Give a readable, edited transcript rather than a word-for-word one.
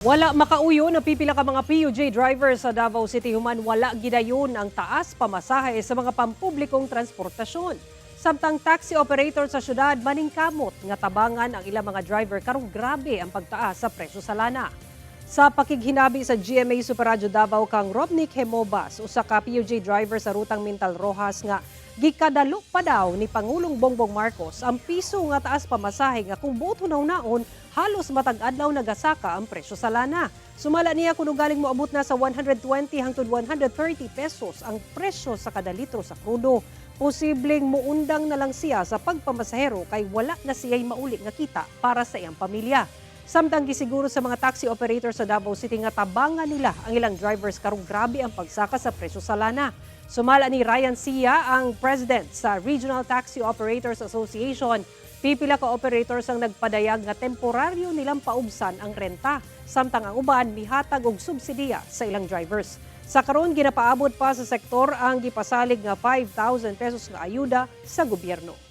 Wala makauyon na pipila ka mga PUJ drivers sa Davao City human wala gidayon ang taas pamasahe sa mga pampublikong transportasyon. Samtang taxi operator sa syudad maningkamot nga tabangan ang ilang mga driver karong grabe ang pagtaas sa presyo sa lana. Sa pakighinabi sa GMA Superradyo Davao kang Robnik Hemobas, usa ka PUJ driver sa rutang Mintal Rojas nga gikadalo pa daw ni Pangulong Bongbong Marcos ang piso nga taas pamasahe nga kung buot hunaw-naon halos matag adlaw nagasaka ang presyo sa lana. Sumala niya kung galing moabot na sa 120 hangtod 130 pesos ang presyo sa kada litro sa krudo. Posibleng muundang na lang siya sa pagpamasahero kay wala na siya'y mauli nga kita para sa iyang pamilya. Samtang gisiguro sa mga taxi operator sa Davao City nga tabangan nila ang ilang drivers karong grabe ang pagsaka sa presyo sa lana. Sumala ni Ryan Sia, ang president sa Regional Taxi Operators Association. Pipila ka operators ang nagpadayag nga temporaryo nilang paubsan ang renta. Samtang ang uban mihatag og subsidiya sa ilang drivers. Sa karon ginapaabot pa sa sektor ang gipasalig nga 5,000 pesos nga ayuda sa gobyerno.